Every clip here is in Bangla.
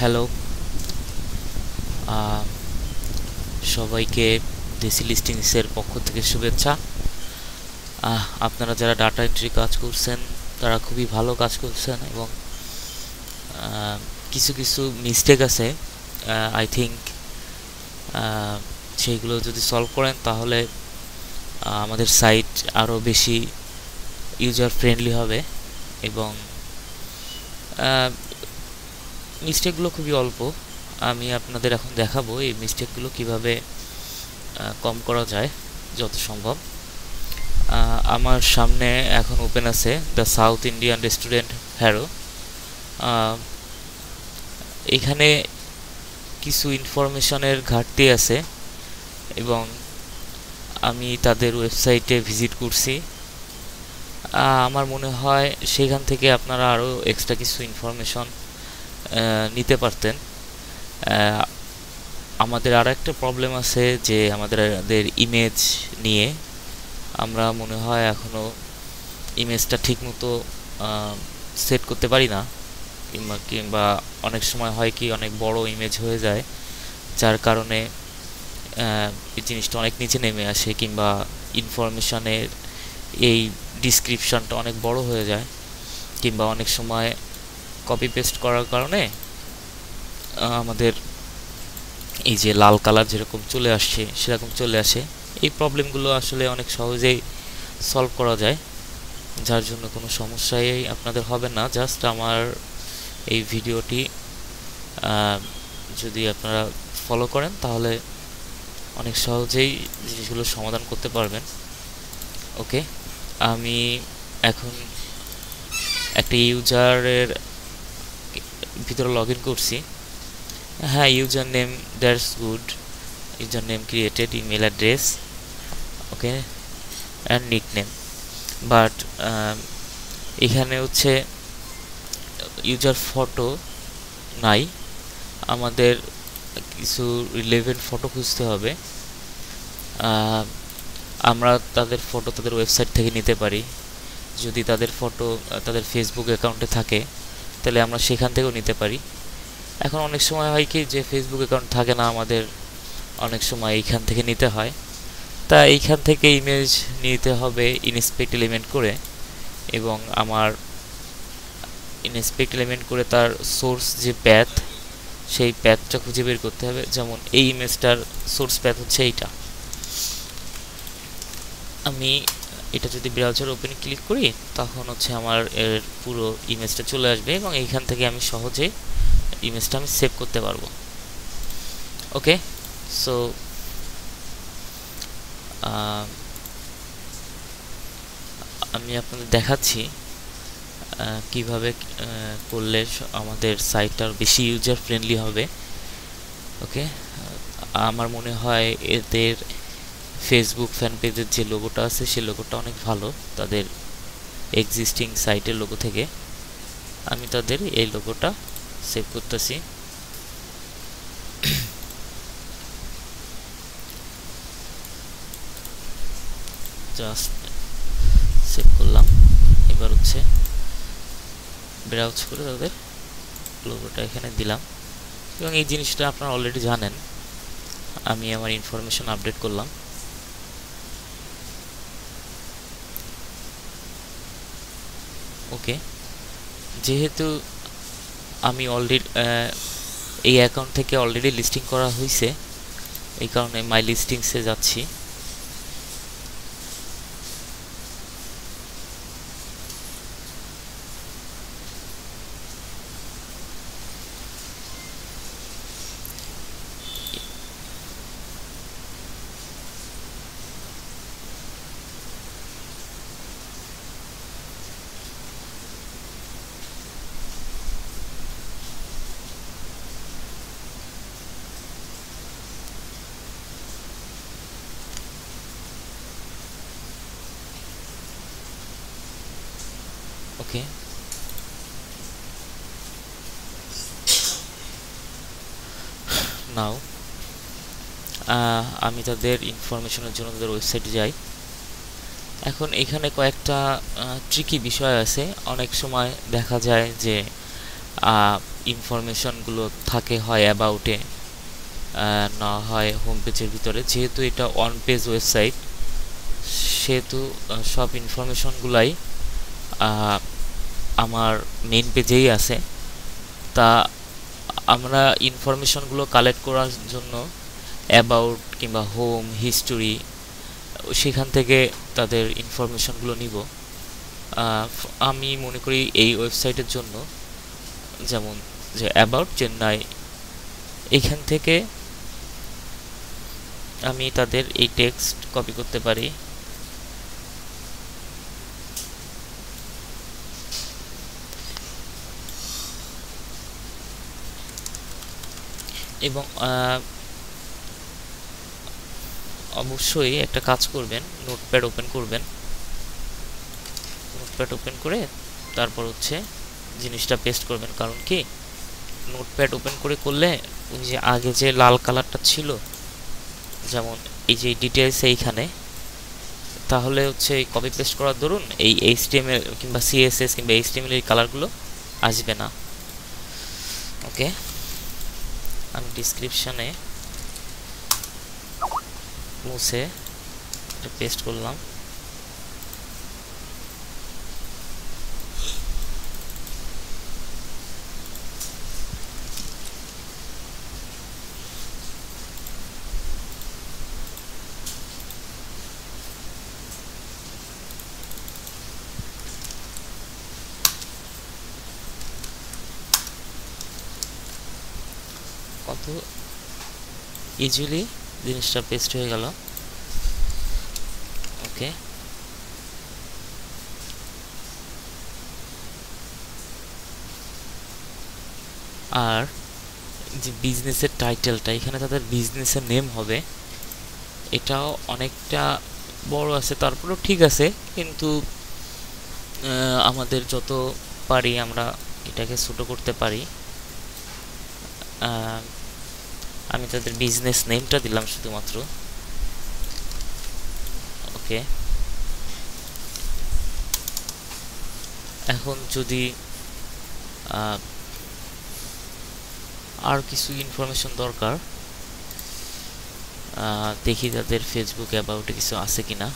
হ্যালো, সবাইকে দেশি লিস্টিংসের পক্ষ থেকে শুভেচ্ছা। আপনারা যারা ডাটা এন্ট্রি কাজ করছেন তারা খুবই ভালো কাজ করছেন এবং কিছু কিছু মিস্টেক আছে। আই থিঙ্ক সেইগুলো যদি সলভ করেন তাহলে আমাদের সাইট আরও বেশি ইউজার ফ্রেন্ডলি হবে এবং মিস্টেকগুলো খুবই অল্প। আমি আপনাদের এখন দেখাবো এই মিস্টেকগুলো কিভাবে কম করা যায় যত সম্ভব। আমার সামনে এখন ওপেন আছে the south Indian restaurant harrow. এখানে কিছু ইনফরমেশনের ঘাটতি আছে এবং আমি তাদের ওয়েবসাইটে ভিজিট করছি। আমার মনে হয় সেখান থেকে আপনারা আরও এক্সট্রা কিছু ইনফরমেশন নিতে পারতেন। আমাদের আর একটা প্রবলেম আছে যে আমাদের ইমেজ নিয়ে আমরা মনে হয় এখনও ইমেজটা ঠিকমতো সেট করতে পারি না, কিংবা অনেক সময় হয় কি অনেক বড় ইমেজ হয়ে যায় যার কারণে এই জিনিসটা অনেক নিচে নেমে আসে, কিংবা ইনফরমেশনের এই ডিসক্রিপশনটা অনেক বড় হয়ে যায়, কিংবা অনেক সময় কপি পেস্ট করার কারণে আমাদের এই যে লাল কালার যেরকম চলে আসছে সেরকম চলে আসে। এই প্রবলেমগুলো আসলে অনেক সহজেই সলভ করা যায়, যার জন্য কোনো সমস্যাই আপনাদের হবে না। জাস্ট আমার এই ভিডিওটি যদি আপনারা ফলো করেন তাহলে অনেক সহজেই জিনিসগুলো সমাধান করতে পারবেন। ওকে, আমি এখন একটা ইউজারের ভিতরে লগ ইন করছি। হ্যাঁ, user name that's good, user name created, email address, okay, and nick name. But এখানে হচ্ছে ইউজার ফটো নাই, আমাদের কিছু রিলেভেন্ট ফটো খুঁজতে হবে। আমরা তাদের ফটো তাদের ওয়েবসাইট থেকে নিতে পারি। যদি তাদের ফটো তাদের ফেসবুক অ্যাকাউন্টে থাকে তাহলে আমরা সেখান থেকেও নিতে পারি। এখন অনেক সময় হয় কি যে ফেসবুক অ্যাকাউন্ট থাকে না, আমাদের অনেক সময় এইখান থেকে নিতে হয়। তা এইখান থেকে ইমেজ নিতে হবে ইনস্পেক্ট এলিমেন্ট করে, এবং আমার ইনস্পেক্ট এলিমেন্ট করে তার সোর্স যে প্যাথ সেই প্যাথটা খুঁজে বের করতে হবে। যেমন এই ইমেজটার সোর্স প্যাথ হচ্ছে এইটা। আমি এটা যদি ব্রাউজার ওপেন ক্লিক করি তখন হচ্ছে আমার এর পুরো ইমেজটা চলে আসবে এবং এইখান থেকে আমি সহজে ইমেজটা আমি সেভ করতে পারবো। ওকে, সো আমি আপনাদের দেখাচ্ছি কিভাবে করলে আমাদের সাইটটা বেশি ইউজার ফ্রেন্ডলি হবে। ওকে, আমার মনে হয় এদের ফেসবুক ফ্যান পেজের যে লোগোটা আছে সেই লোগোটা অনেক ভালো, তাদের এক্সিস্টিং সাইটের লোগো থেকে। আমি তাদের এই লোগোটা সেভ করতেছি। জাস্ট সেভ করলাম। এবার হচ্ছে ব্রাউজ করে তাদের লোগোটা এখানে দিলাম এবং এই জিনিসটা আপনারা অলরেডি জানেন। আমি আমার ইনফরমেশন আপডেট করলাম। ওকে, যেহেতু আমি অলরেডি এই অ্যাকাউন্ট থেকে অলরেডি লিস্টিং করা হয়েছে এই কারণে মাই লিস্টিংসে যাচ্ছি। ওকে, নাও আমি তাদের ইনফরমেশনের জন্য তাদের ওয়েবসাইটে যাই। এখন এখানে কয়েকটা ট্রিকি বিষয় আছে। অনেক সময় দেখা যায় যে ইনফরমেশনগুলো থাকে হয় অ্যাবাউটে, না হয় হোম পেজের ভিতরে। যেহেতু এটা অন পেজ ওয়েবসাইট, সেহেতু সব ইনফরমেশনগুলাই আমার মেইন পেজেই আছে। তা আমরা ইনফরমেশনগুলো কালেক্ট করার জন্য অ্যাবাউট কিংবা হোম হিস্টোরি সেখান থেকে তাদের ইনফরমেশনগুলো নিব। আমি মনে করি এই ওয়েবসাইটের জন্য, যেমন যে অ্যাবাউট চেন্নাই, এইখান থেকে আমি তাদের এই টেক্সট কপি করতে পারি এবং অবশ্যই একটা কাজ করবেন, নোটপ্যাড ওপেন করবেন। নোটপ্যাড ওপেন করে তারপর হচ্ছে জিনিসটা পেস্ট করবেন। কারণ কি, নোটপ্যাড ওপেন করলে ওই যে আগে যে লাল কালারটা ছিল, যেমন এই যে ডিটেলস এইখানে, তাহলে হচ্ছে কপি পেস্ট করার দরুন এই এইচটিএমএল কিংবা সিএসএস কিংবা এইচটিএমএল এর কালারগুলো আসবে না। ওকে, আমি ডিসক্রিপশনে মুছে পেস্ট করলাম। কত ইজিলি জিনিসটা পেস্ট হয়ে গেল। ওকে, আর যে বিজনেসের টাইটেলটা, এখানে তাদের বিজনেসের নেম হবে, এটাও অনেকটা বড় আছে, তারপরেও ঠিক আছে, কিন্তু আমাদের যত পারি আমরা এটাকে ছোট করতে পারি। আমি তাদের বিজনেস নেমটা দিলাম শুধুমাত্র। ওকে, এখন যদি আর কিছু ইনফরমেশন দরকার, দেখি তাদের ফেসবুক অ্যাবাউটে কিছু আছে কিনা।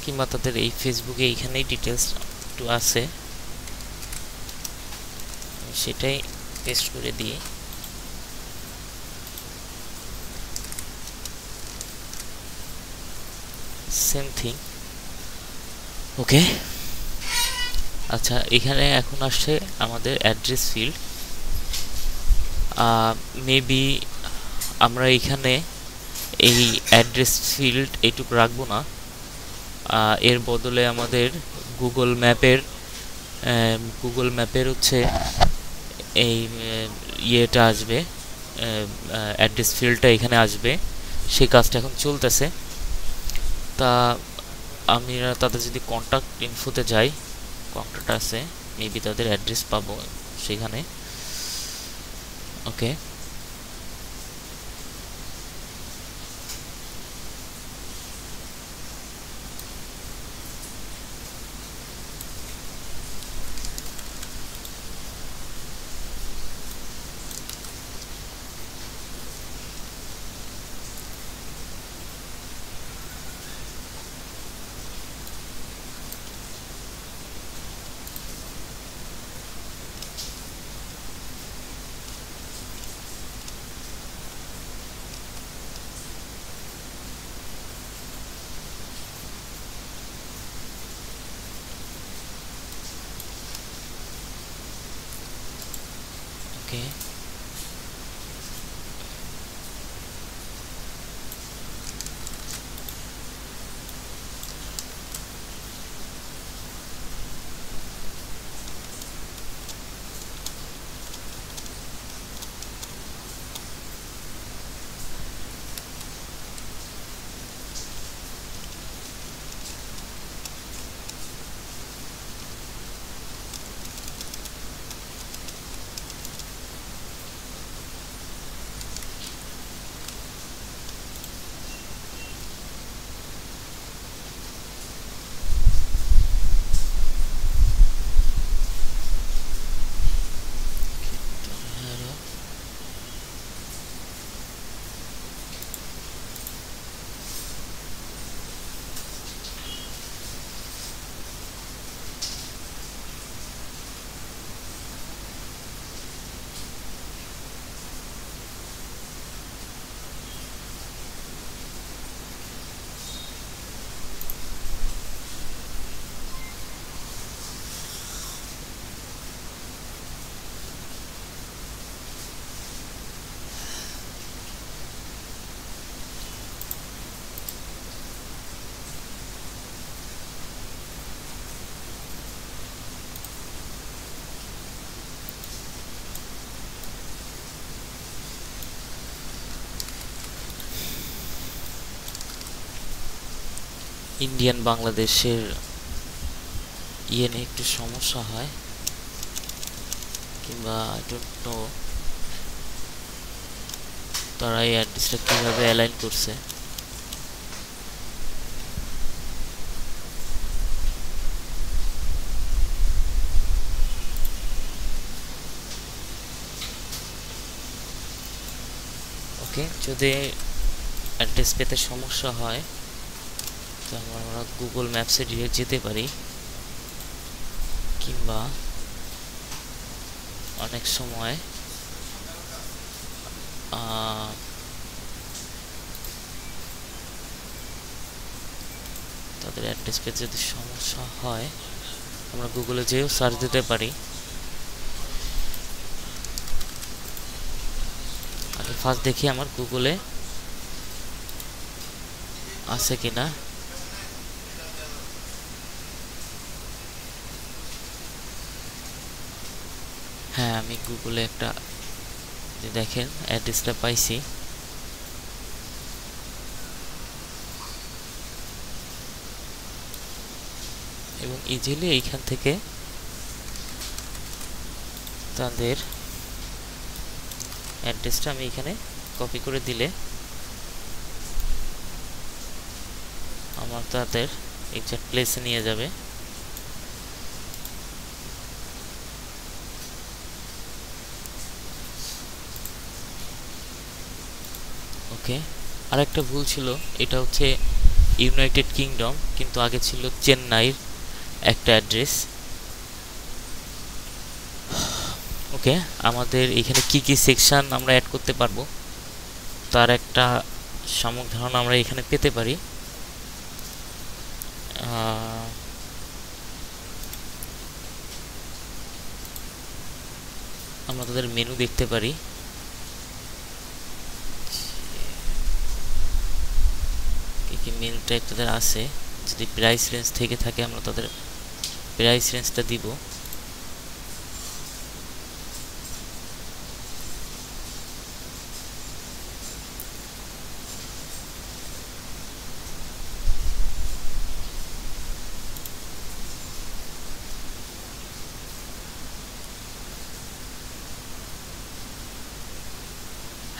কিংবা তাদের এই ফেসবুকে এইখানেই ডিটেলস একটু আছে, সেটাই পেস্ট করে দিই। Same thing. ওকে, আচ্ছা, এখানে এখন আসছে আমাদের অ্যাড্রেস ফিল্ড। মেবি আমরা এখানে এই অ্যাড্রেস ফিল্ড এইটুকু রাখবো না, এর বদলে আমাদের গুগল ম্যাপের হচ্ছে এই ইয়েটা আসবে, অ্যাড্রেস ফিল্ডটা এখানে আসবে। সেই কাজটা এখন চলতেছে। তা আমি তাদের যদি কন্ট্যাক্ট ইনফোতে যাই, কন্ট্যাক্ট আছে, মেবি তাদের অ্যাড্রেস পাবো সেখানে। ওকে, ওকে, ইন্ডিয়ান বাংলাদেশের ইয়ে নিয়ে একটু সমস্যা হয়, কিংবা আই ডোন্ট নো তারা এই অ্যাড্রেসটা কীভাবে অ্যালাইন করছে। ওকে, যদি অ্যাড্রেস পেতে সমস্যা হয় তো আমরা গুগল ম্যাপসে ডিরেক্ট যেতে পারি, কিংবা অনেক সময় তাদের অ্যাড্রেস পেতে যদি সমস্যা হয় আমরা গুগলে যেও সার্চ দিতে পারি। আগে ফার্স্ট দেখি আমার গুগলে আছে কিনা। হ্যাঁ, আমি গুগলে একটা দেখেন অ্যাড্রেসটা পাইছি। এবং ইজিলি এইখান থেকে তাদের অ্যাড্রেসটা আমি এখানে কপি করে দিলে আমার তাদের এক্সাক্ট প্লেসে নিয়ে যাবে। ওকে, আর একটা ভুল ছিল, এটা হচ্ছে ইউনাইটেড কিংডম, কিন্তু আগে ছিল চেন্নাইয়ের একটা অ্যাড্রেস। ওকে, আমাদের এখানে কি কি সেকশন আমরা অ্যাড করতে পারবো তার একটা সামগ্রিক ধারণা আমরা এখানে পেতে পারি। আমরা তাদের মেনু দেখতে পারি। কি কি মেনু টাইপ তাদের আছে, যদি প্রাইস রেঞ্জ থেকে থাকে আমরা তাদের প্রাইস রেঞ্জটা দিব।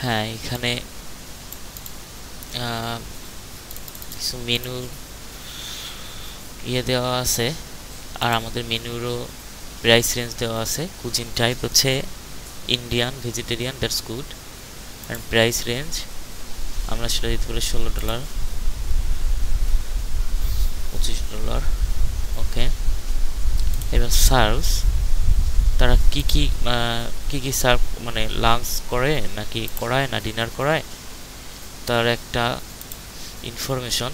হ্যাঁ, এখানে কিছু মেনু ইয়ে দেওয়া আছে, আর আমাদের মেনুরও প্রাইস রেঞ্জ দেওয়া আছে। কুজিন টাইপ হচ্ছে Indian, vegetarian, that's good. And price range আমরা সেটা দিতে পারি $16, $25। ওকে, এবার সার্ভস তারা কি কি সার্ভ, মানে লাঞ্চ করে নাকি করায় না ডিনার করায় তার একটা ইনফরমেশন।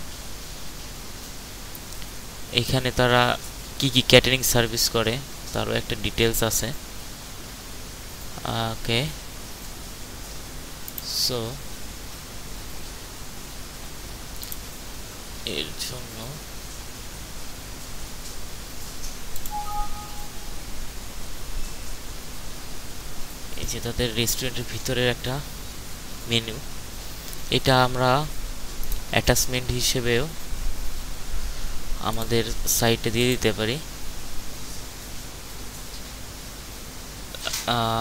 এখানে তারা কি কি ক্যাটারিং সার্ভিস করে তারও একটা ডিটেলস আছে। ওকে, সো এর জন্য এই যে তাদের রেস্টুরেন্টের ভিতরের একটা মেনু, এটা আমরা অ্যাটাচমেন্ট হিসেবেও আমাদের সাইটে দিয়ে দিতে পারি।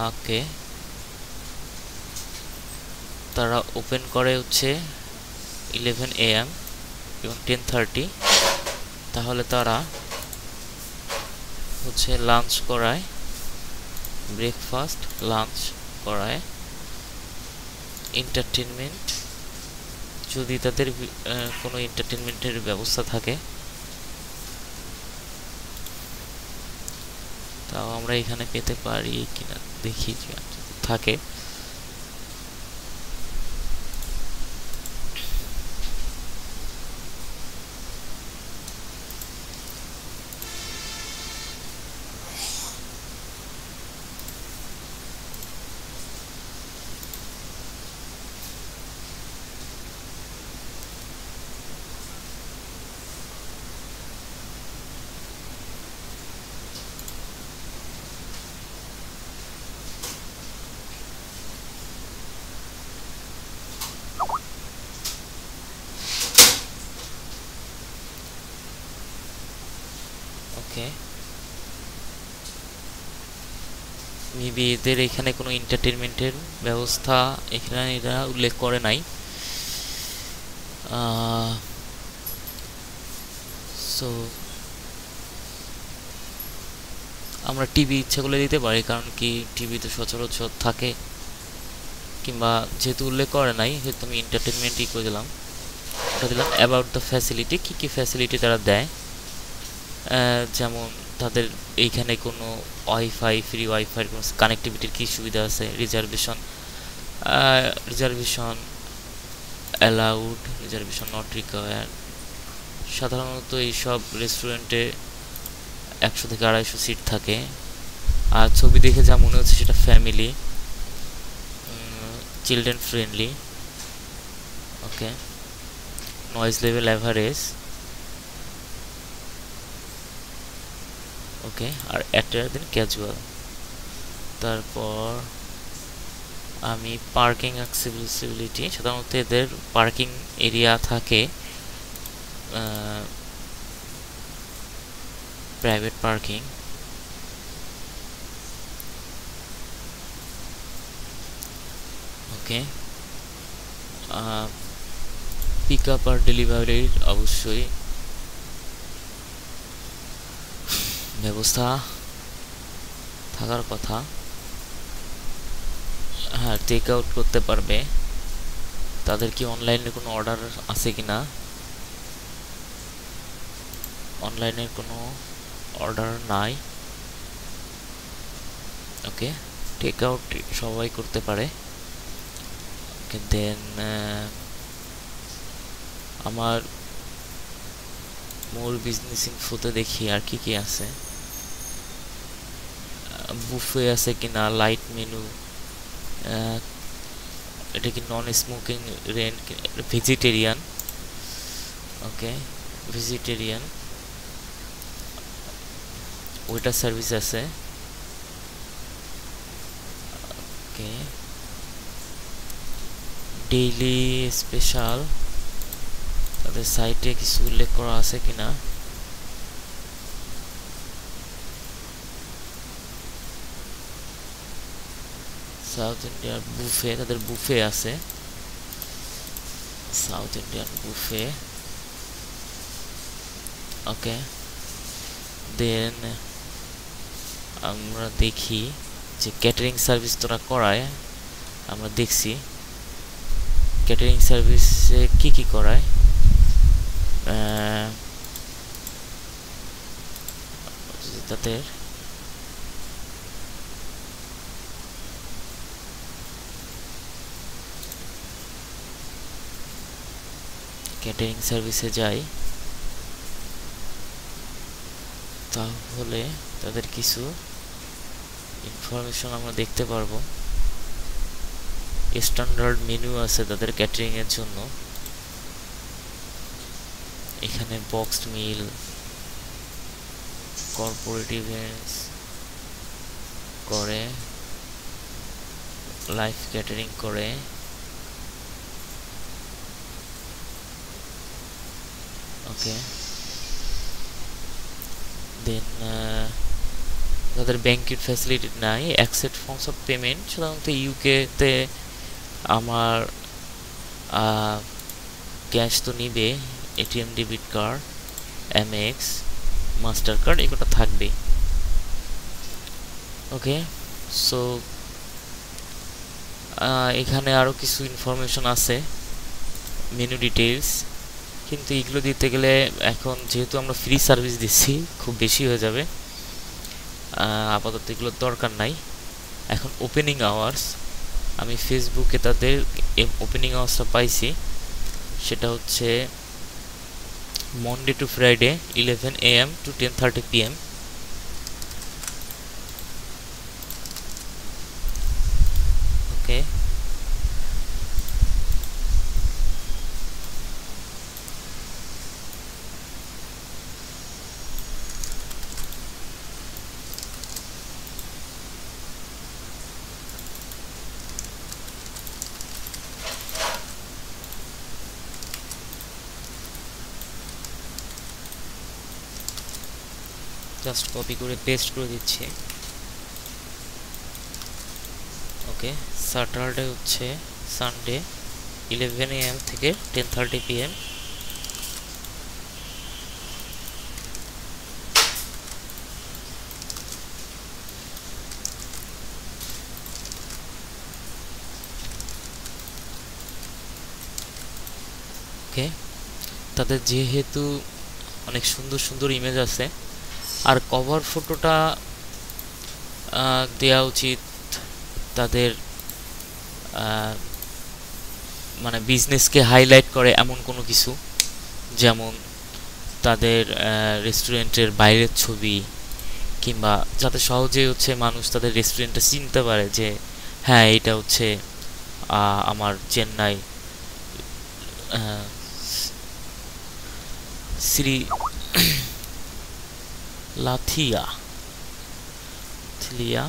ওকে, তারা ওপেন করে হচ্ছে 11 AM এবং 10:30, তাহলে তারা হচ্ছে লাঞ্চ করায়, ব্রেকফাস্ট লাঞ্চ করায়। এন্টারটেনমেন্ট, যদি তাদের কোনো এন্টারটেনমেন্টের ব্যবস্থা থাকে তাও আমরা এখানে পেতে পারি কিনা দেখি, থাকে। ওকে, মেবি এদের এখানে কোনো এন্টারটেনমেন্টের ব্যবস্থা এখানে এরা উল্লেখ করে নাই। সো আমরা টিভি ইচ্ছা করলে দিতে পারি, কারণ কি টিভিতে সচরাচর থাকে, কিংবা যেহেতু উল্লেখ করে নাই সেহেতু আমি এন্টারটেনমেন্টই করে দিলাম। ওটা দিলাম অ্যাবাউট দ্য ফ্যাসিলিটি, কী কী ফ্যাসিলিটি তারা দেয়, যেমন তাদের এইখানে কোনো ওয়াইফাই, ফ্রি ওয়াইফাই, কোনো কানেক্টিভিটির কী সুবিধা আছে, reservation allowed, reservation not required. সাধারণত এইসব রেস্টুরেন্টে 100 থেকে 250 সিট থাকে, আর ছবি দেখে যা মনে হচ্ছে সেটা ফ্যামিলি, চিলড্রেন ফ্রেন্ডলি। ওকে, নয়েজ লেভেল অ্যাভারেজ। ওকে, আর অ্যাটার দেন ক্যাজুয়াল। তারপর আমি পার্কিং অ্যাক্সেসিবিলিটি, সাধারণত এদের পার্কিং এরিয়া থাকে প্রাইভেট পার্কিং। ওকে, পিক আপ আর ডেলিভারির অবশ্যই ব্যবস্থা থাকার কথা। হ্যাঁ, টেক আউট করতে পারবে। তাদের কি অনলাইনে কোনো অর্ডার আছে কি না? অনলাইনের কোনো অর্ডার নাই। ওকে, টেক আউট সবাই করতে পারে। ওকে, দেন আমার মোর বিজনেস ইনফোতে দেখি আর কি কি আছে। বুফে আছে কিনা, লাইট মেনু, এটা কি নন স্মোকিং রেন্ট, ভেজিটেরিয়ান। ওকে, ভেজিটেরিয়ান। ওয়েটার সার্ভিস আছে। ওকে, ডেইলি স্পেশাল, তাদের সাইটে কিছু উল্লেখ করা আছে কিনা। সাউথ ইন্ডিয়ান বুফে, তাদের বুফে আছে, সাউথ ইন্ডিয়ান বুফে। ওকে, দেন আমরা দেখি যে ক্যাটারিং সার্ভিস তোরা করায়। আমরা দেখছি ক্যাটারিং সার্ভিসে কি কি করায়। তাদের ক্যাটারিং সার্ভিসে যাই, তাহলে তাদের কিছু ইনফরমেশন আমরা দেখতে পারবো। স্ট্যান্ডার্ড মেনু আছে তাদের ক্যাটারিং এর জন্য। এখানে বক্সড মিল, কর্পোরেট ইভেন্টস করে, লাইভ ক্যাটারিং করে। ওকে, দেন তাদের ব্যাংকের ফ্যাসিলিটি নাই। অ্যাকসেপ্ট ফর্মস অফ পেমেন্ট, সাধারণত ইউকেতে আমার ক্যাশ তো নিবে, ATM, debit card, MX, master card, এগুলো থাকবে। ওকে, সো এখানে আরও কিছু ইনফরমেশন আছে, মেনু ডিটেইলস, কিন্তু এগুলো দিতে গেলে এখন যেহেতু আমরা ফ্রি সার্ভিস দিচ্ছি খুব বেশি হয়ে যাবে, আপাতত এগুলোর দরকার নাই। এখন ওপেনিং আওয়ার্স, আমি ফেসবুকে তাদের ওপেনিং আওয়ার্সটা পাইছি, সেটা হচ্ছে Monday two Friday 11 AM to 10:30 PM। Okay, just copy করে পেস্ট করে দিচ্ছি। ওকে, স্যাটারডে হচ্ছে সানডে 11 AM থেকে 10:30 PM। ওকে, তাদের যেহেতু অনেক সুন্দর সুন্দর ইমেজ আছে, আর কভার ফটোটা দেওয়া উচিত তাদের মানে বিজনেসকে হাইলাইট করে এমন কোনো কিছু, যেমন তাদের রেস্টুরেন্টের বাইরের ছবি, কিংবা যাতে সহজেই হচ্ছে মানুষ তাদের রেস্টুরেন্টটা চিনতে পারে যে হ্যাঁ এটা হচ্ছে আমার চেন্নাই শ্রী লাথিয়া থিলিয়া।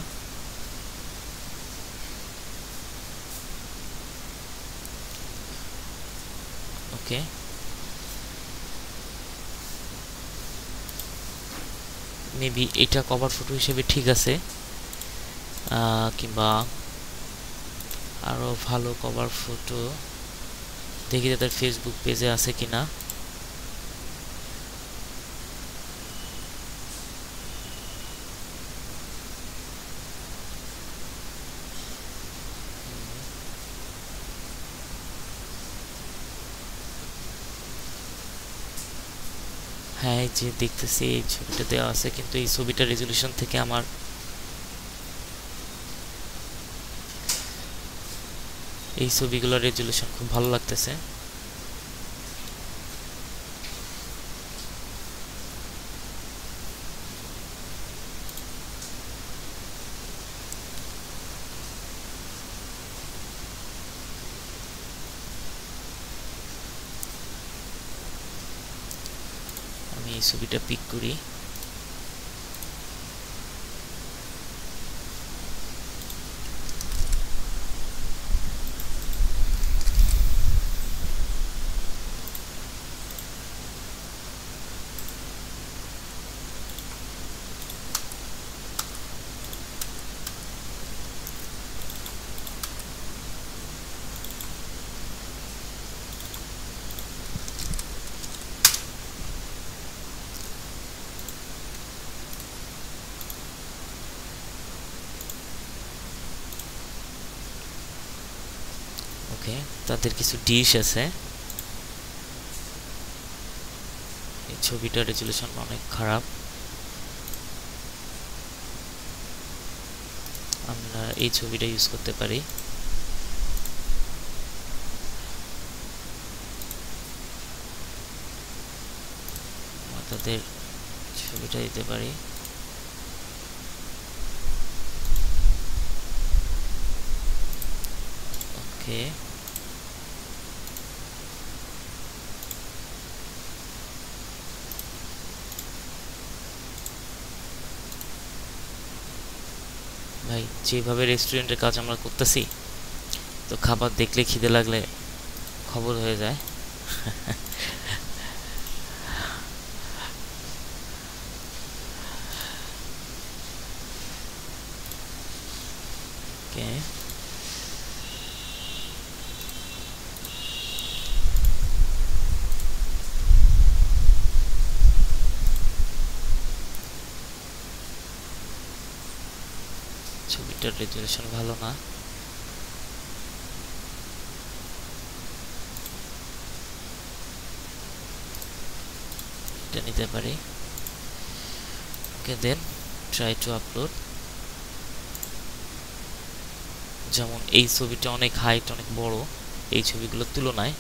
ওকে, মেবি এটা কভার ফটো হিসেবে ঠিক আছে, কিংবা আরও ভালো কভার ফটো দেখি তাদের ফেসবুক পেজে আছে কিনা। হ্যাঁ, এই যে দেখতেছি এই ছবিটা দেওয়া আছে, কিন্তু এই ছবিটার রেজলিউশন থেকে আমার এই ছবিগুলোর রেজলিউশন খুব ভালো লাগতেছে। আমি এই ছবিটা পিক করি। ওকে, তাদের কিছু ডিশ আছে। এই ছবিটার রেজলিউশন অনেক খারাপ, আমরা এই ছবিটা ইউজ করতে পারি। তাদের ছবিটা দিতে পারি। ওকে, ভাই যেভাবে রেস্টুরেন্টের কাজ আমরা করতেছি, তো খাবার দেখলে খিদে লাগলে খবর হয়ে যায়। ওকে, ছবিটার রেজলিউশন ভালো না। এটা নিতে পারি। ওকে, দেন ট্রাই টু আপলোড। যেমন এই ছবিটা অনেক হাইট, অনেক বড় এই ছবিগুলোর তুলনায়,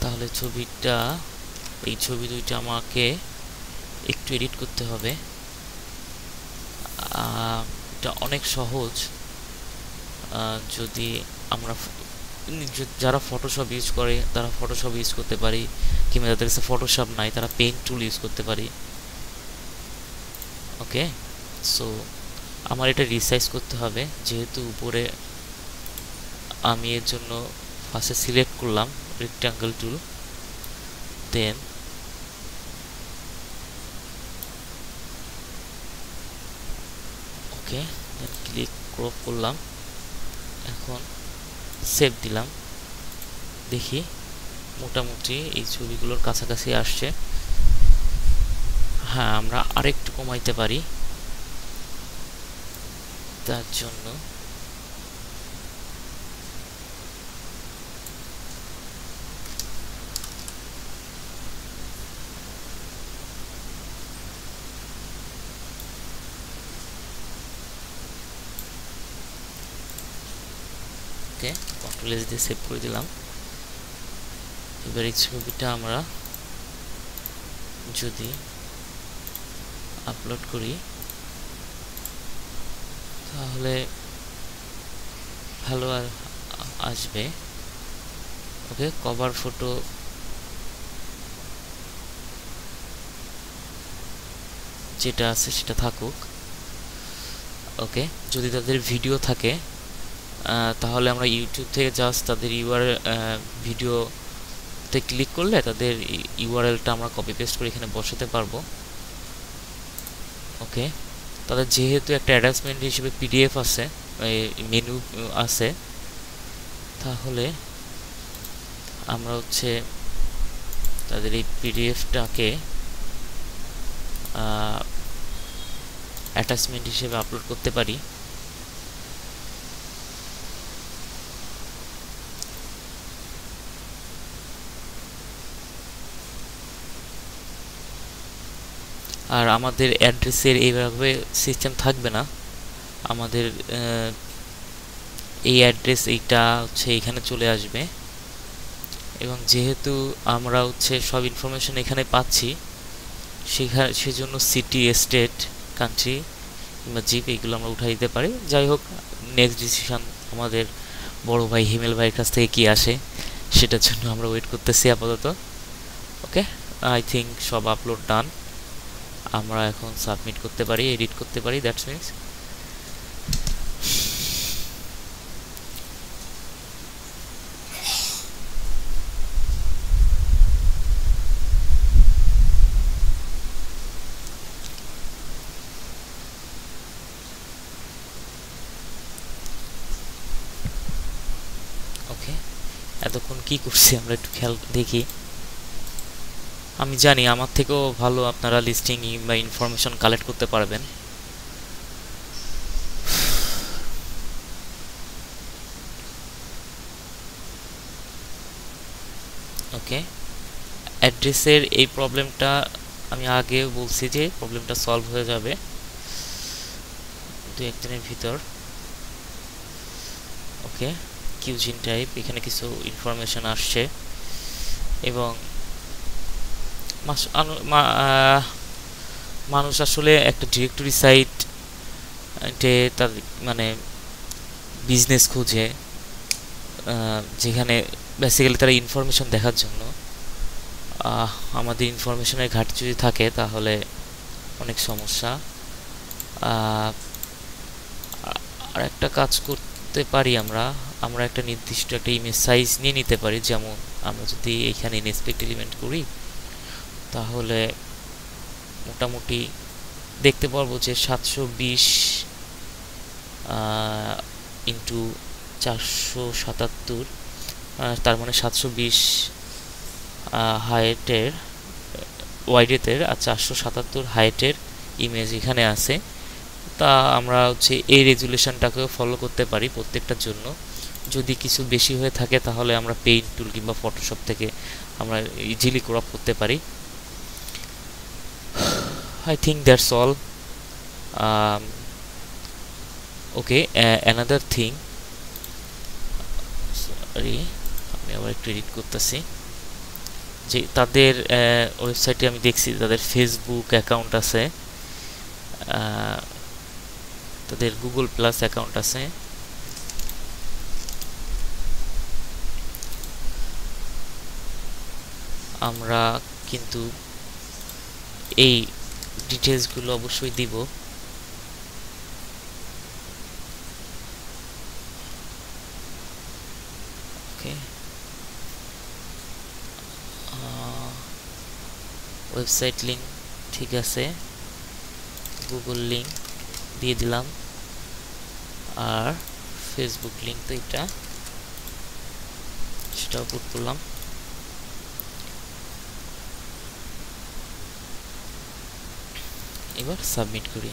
তাহলে ছবিটা এই ছবি দুইটা আমাকে একটু এডিট করতে হবে। এটা অনেক সহজ, যদি আমরা যারা ফটোশপ ইউজ করে তারা ফটোশপ ইউজ করতে পারি, কিংবা যাদের কাছে ফটোশপ নাই তারা পেইন্ট টুল ইউজ করতে পারি। ওকে, সো আমার এটা রিসাইজ করতে হবে, যেহেতু উপরে আমি এর জন্য ফার্স্টে সিলেক্ট করলাম রেক্ট্যাঙ্গেল টুল, দেন ওকে, দেন ক্লিক ক্রপ করলাম, এখন সেভ দিলাম। দেখি মোটামুটি এই ছবিগুলোর কাছাকাছি আসছে। হ্যাঁ, আমরা আরেকটু কমাইতে পারি, তার জন্য ওকে কন্ট্রোল এস দিয়ে সেভ করে দিলাম। এবার এই ছবিটা আমরা যদি আপলোড করি তাহলে ভালো আসবে। ওকে, কভার ফটো যেটা আছে সেটা থাকুক। ওকে, যদি তাদের ভিডিও থাকে তাহলে আমরা ইউটিউব থেকে জাস্ট তাদের ভিডিওতে ক্লিক করলে তাদের ইউআরএলটা আমরা কপি পেস্ট করে এখানে বসাতে পারবো। ওকে, তাদের যেহেতু একটা অ্যাটাচমেন্ট হিসেবে পিডিএফ আছে, মেনু আছে, তাহলে আমরা হচ্ছে তাদের এই পিডিএফটাকে অ্যাটাচমেন্ট হিসেবে আপলোড করতে পারি। আর আমাদের অ্যাড্রেসের এইভাবে সিস্টেম থাকবে না, আমাদের এই অ্যাড্রেস এইটা হচ্ছে এখানে চলে আসবে, এবং যেহেতু আমরা হচ্ছে সব ইনফরমেশন এখানে পাচ্ছি সেজন্য সিটি, স্টেট, কান্ট্রি কিংবা জিপ এইগুলো আমরা উঠাই দিতে পারি। যাই হোক, নেক্সট ডিসিশন আমাদের বড় ভাই হিমেল ভাইয়ের কাছ থেকে কি আসে সেটার জন্য আমরা ওয়েট করতেছি আপাতত। ওকে, আই থিঙ্ক সব আপলোড ডান, আমরা এখন সাবমিট করতে পারি, এডিট করতে পারি, দ্যাটস মিনস এতক্ষণ কি করছি আমরা একটু খেয়াল দেখি। আমি জানি আমার থেকেও ভালো আপনারা লিস্টিং বা ইনফরমেশন কালেক্ট করতে পারবেন। ওকে, অ্যাড্রেসের এই প্রবলেমটা আমি আগে বলছি যে প্রবলেমটা সলভ হয়ে যাবে দু একদিনের ভিতর। ওকে, কিউজিন টাইপ, এখানে কিছু ইনফরমেশন আসছে, এবং মানুষ আসলে একটা ডিরেক্টরি সাইটে তার মানে বিজনেস খুঁজে, যেখানে বেসিক্যালি তারা ইনফরমেশন দেখার জন্য। আমাদের ইনফরমেশনের ঘাটতি যদি থাকে তাহলে অনেক সমস্যা। আর একটা কাজ করতে পারি, আমরা একটা নির্দিষ্ট একটা ইমেজ সাইজ নিয়ে নিতে পারি। যেমন আমরা যদি এইখানে ইনস্পেক্ট এলিমেন্ট করি তাহলে মোটামুটি দেখতে পারবো যে 720 ইন্টু 477, তার মানে 720 হাইটের ওয়াইডের আর 477 হাইটের ইমেজ এখানে আছে। তা আমরা হচ্ছে এই রেজুলেশনটাকেও ফলো করতে পারি প্রত্যেকটার জন্য। যদি কিছু বেশি হয়ে থাকে তাহলে আমরা পেইন্ট টুল কিংবা ফটোশপ থেকে আমরা ইজিলি ক্রপ করতে পারি। I think that's all. Okay, another thing, sorry আমি আবার একটু এডিট করতেছি, যে তাদের ওয়েবসাইটে আমি দেখছি তাদের ফেসবুক অ্যাকাউন্ট আছে, তাদের গুগল প্লাস অ্যাকাউন্ট আছে। আমরা কিন্তু এই ডিটেলসগুলো অবশ্যই দিব। ওকে, ওয়েবসাইট লিঙ্ক ঠিক আছে, গুগল লিঙ্ক দিয়ে দিলাম, আর ফেসবুক লিঙ্ক তো এটা, সেটাও পুট করলাম। এবার সাবমিট করি।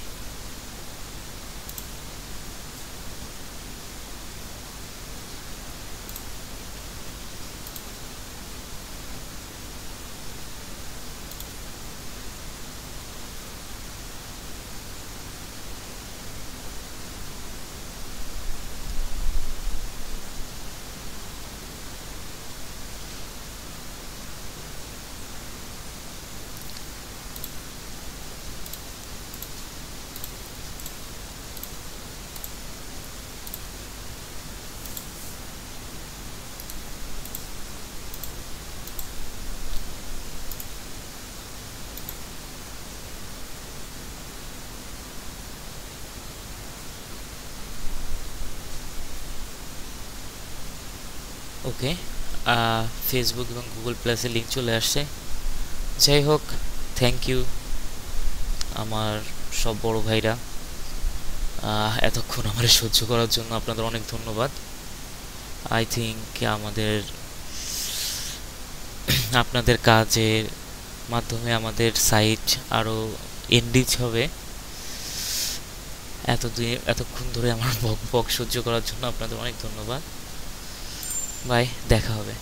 ওকে, ফেসবুক এবং গুগল প্লাসের লিঙ্ক চলে আসছে। যাই হোক, থ্যাংক ইউ আমার সব বড় ভাইরা, এতক্ষণ আমার সহ্য করার জন্য আপনাদের অনেক ধন্যবাদ। আই থিঙ্ক আপনাদের কাজের মাধ্যমে আমাদের সাইট আরও এনরিচ হবে। এতক্ষণ ধরে আমার বক বক সহ্য করার জন্য আপনাদের অনেক ধন্যবাদ। বাই, দেখা হবে।